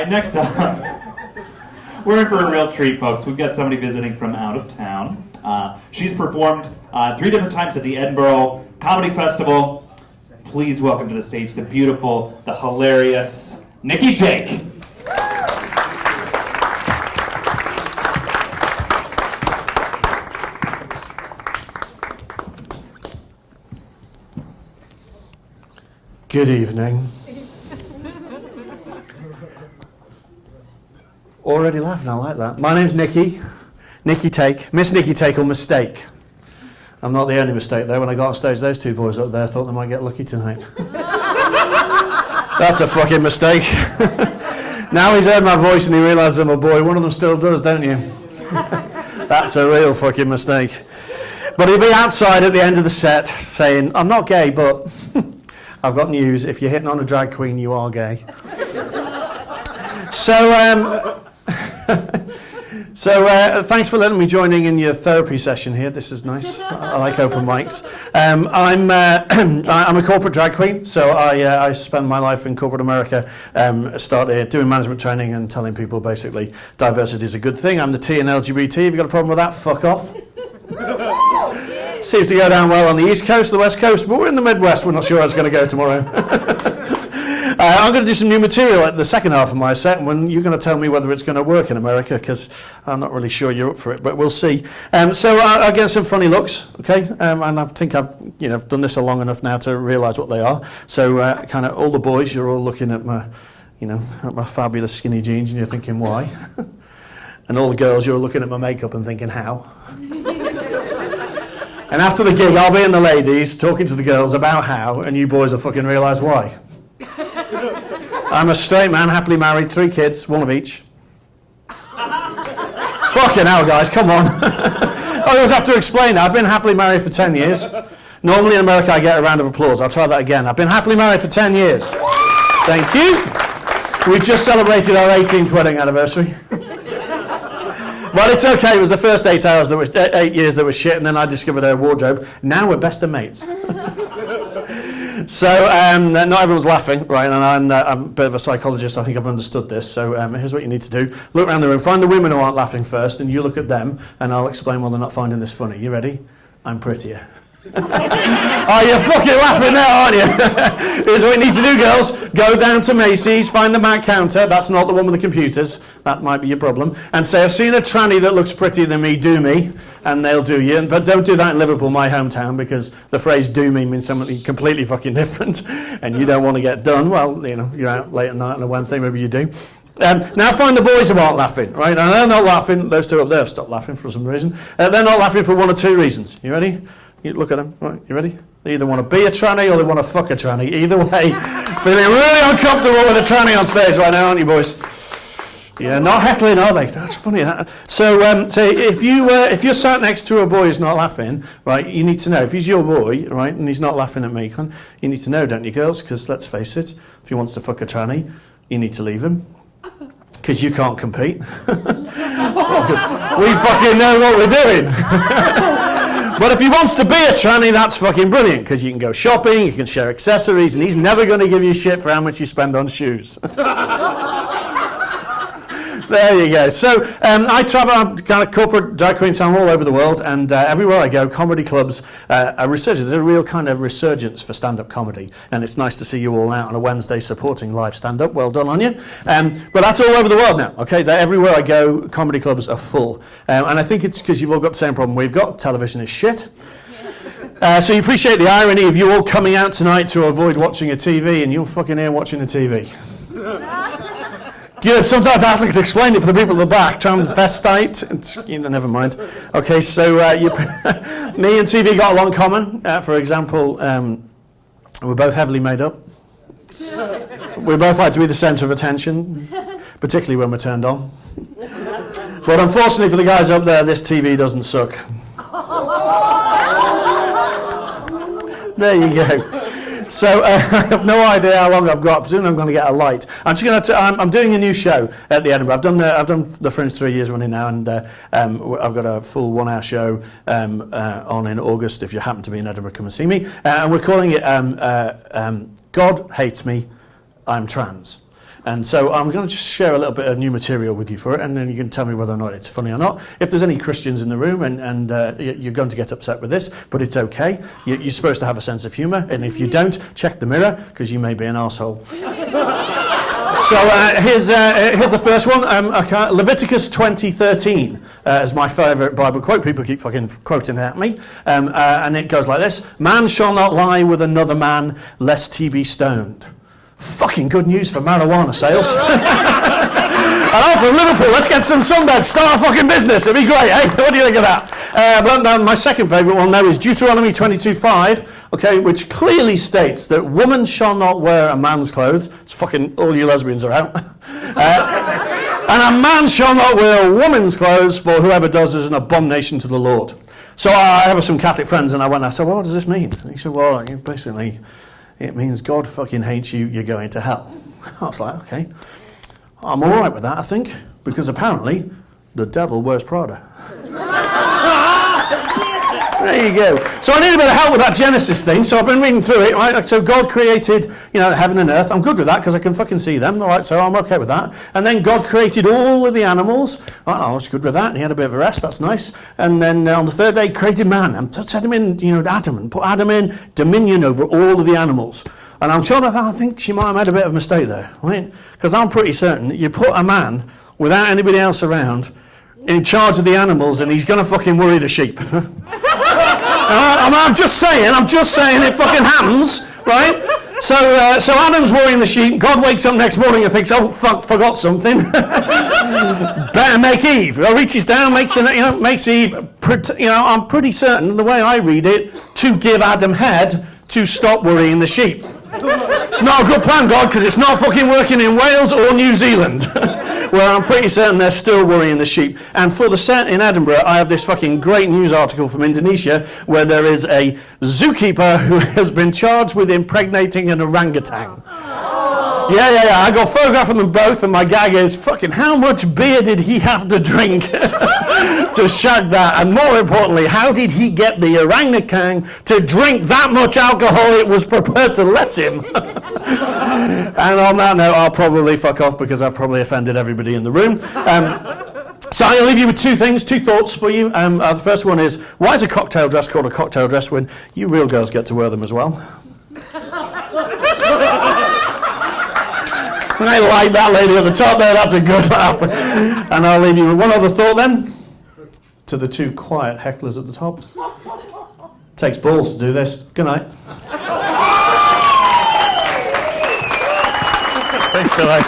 right, next up, we're in for a real treat, folks. We've got somebody visiting from out of town. She's performed 3 different times at the Edinburgh Comedy Festival. Please welcome to the stage the beautiful, the hilarious Nikki Jake. Good evening. Already laughing, I like that. My name's Nikki. Nikki Take. Miss Nikki Take or Mistake. I'm not the only mistake though. When I got on stage, those 2 boys up there thought they might get lucky tonight. That's a fucking mistake. Now he's heard my voice and he realises I'm a boy. One of them still does, don't you? That's a real fucking mistake. But he'll be outside at the end of the set saying, I'm not gay, but I've got news. If you're hitting on a drag queen, you are gay. So thanks for letting me joining in your therapy session here. This is nice. I like open mics. I'm a corporate drag queen, so I spend my life in corporate America. Started doing management training and telling people basically diversity is a good thing. I'm the T in LGBT. Have you got a problem with that? Fuck off. Seems to go down well on the East Coast, the West Coast, but we're in the Midwest. We're not sure how it's going to go tomorrow. I'm going to do some new material at the second half of my set, and you're going to tell me whether it's going to work in America, because I'm not really sure you're up for it, but we'll see. So I'll get some funny looks, okay? And I think I've done this long enough now to realise what they are. So kind of all the boys, you're all looking at my, at my fabulous skinny jeans, and you're thinking, why? And all the girls, you're looking at my makeup and thinking, how? And after the gig, I'll be in the ladies talking to the girls about how, and you boys will fucking realise why. I'm a straight man, happily married, 3 kids, 1 of each. Fucking hell, guys, come on. I always have to explain that. I've been happily married for 10 years. Normally in America, I get a round of applause. I'll try that again. I've been happily married for 10 years. Thank you. We've just celebrated our 18th wedding anniversary. But it's okay, it was the first 8 years that was shit, and then I discovered her wardrobe. Now we're best of mates. So, not everyone's laughing, right, and I'm a bit of a psychologist, I think I've understood this, so here's what you need to do. Look around the room, find the women who aren't laughing first, and you look at them, and I'll explain why they're not finding this funny. You ready? I'm prettier. Oh, you're fucking laughing now, aren't you? Here's what you need to do, girls. Go down to Macy's, find the Mac counter. That's not the one with the computers. That might be your problem. And say, I've seen a tranny that looks prettier than me, do me. And they'll do you. But don't do that in Liverpool, my hometown, because the phrase do me means something completely fucking different. And you don't want to get done. Well, you're out late at night on a Wednesday, maybe you do. Now find the boys who aren't laughing, right? And they're not laughing. Those 2 up there stop laughing for some reason. They're not laughing for 1 or 2 reasons. You ready? You look at them. Right, you ready? They either want to be a tranny or they want to fuck a tranny. Either way, feeling really uncomfortable with a tranny on stage right now, aren't you, boys? Yeah, not heckling, are they? That's funny. So if you're sat next to a boy who's not laughing, right, you need to know. If he's your boy, right, and he's not laughing at me, you need to know, don't you, girls? Because let's face it, if he wants to fuck a tranny, you need to leave him. Because you can't compete. Because we fucking know what we're doing. But if he wants to be a tranny, that's fucking brilliant, because you can go shopping, you can share accessories, and he's never going to give you shit for how much you spend on shoes. There you go. So I travel, I'm kind of corporate drag queen, so I'm all over the world, and everywhere I go, comedy clubs are resurgent. There's a real kind of resurgence for stand-up comedy, and it's nice to see you all out on a Wednesday supporting live stand-up. Well done on you. But that's all over the world now, okay? Everywhere I go, comedy clubs are full. And I think it's because you've all got the same problem we've got. Television is shit. So you appreciate the irony of you all coming out tonight to avoid watching a TV, and you're fucking here watching a TV. Good. Sometimes I have to explain it for the people at the back. Transvestite. Never mind. Okay, so me and TV got a lot in common. For example, we're both heavily made up. We both like to be the centre of attention, particularly when we're turned on. But unfortunately for the guys up there, this TV doesn't suck. There you go. So I have no idea how long I've got. Presumably I'm going to get a light. I'm doing a new show at the Edinburgh. I've done the Fringe 3 years running now, and I've got a full 1-hour show on in August. If you happen to be in Edinburgh, come and see me. And we're calling it God Hates Me, I'm Trans. And so I'm going to just share a little bit of new material with you for it, and then you can tell me whether or not it's funny or not. If there's any Christians in the room, and you're going to get upset with this, but it's okay. You're supposed to have a sense of humour, and if you don't, check the mirror, because you may be an arsehole. So here's the first one. Leviticus 20:13 is my favourite Bible quote. People keep fucking quoting it at me. And it goes like this: "Man shall not lie with another man, lest he be stoned." Fucking good news for marijuana sales. And I'm from Liverpool. Let's get some sunbeds. Start a fucking business. It'd be great, eh? What do you think of that? My second favourite one now is Deuteronomy 22:5, okay, which clearly states that woman shall not wear a man's clothes. It's fucking all you lesbians are out. And a man shall not wear a woman's clothes, for whoever does is an abomination to the Lord. So I have some Catholic friends, and I said, well, what does this mean? And he said, well, basically, it means God fucking hates you, you're going to hell. I was like, okay. I'm all right with that, I think, because apparently the devil wears Prada. There you go. So I need a bit of help with that Genesis thing, so I've been reading through it, right? So God created, heaven and earth. I'm good with that because I can fucking see them, all right, so I'm okay with that. And then God created all of the animals. I was good with that, and he had a bit of a rest, that's nice. And then on the third day, he created man, and set him in, Adam, and put Adam in dominion over all of the animals. And I'm sure I think she might have made a bit of a mistake there, right? Because I'm pretty certain that you put a man without anybody else around in charge of the animals, and he's going to fucking worry the sheep. I'm just saying it fucking happens, right? So Adam's worrying the sheep. God wakes up next morning and thinks, oh fuck, forgot something. Better make Eve. Reaches down, makes Eve. I'm pretty certain, the way I read it, to give Adam head to stop worrying the sheep. It's not a good plan, God, because it's not fucking working in Wales or New Zealand, where I'm pretty certain they're still worrying the sheep. And for the set in Edinburgh, I have this fucking great news article from Indonesia, where there is a zookeeper who has been charged with impregnating an orangutan. Yeah. I got a photograph of them both, and my gag is, fucking how much beer did he have to drink to shag that? And more importantly, how did he get the orangutan to drink that much alcohol it was prepared to let him? And on that note, I'll probably fuck off because I've probably offended everybody in the room. So I'm going to leave you with two thoughts for you. The first one is, why is a cocktail dress called a cocktail dress when you real girls get to wear them as well? I like that lady at the top there, that's a good laugh. And I'll leave you with one other thought then. To the two quiet hecklers at the top. Takes balls to do this. Good night. Thanks so much.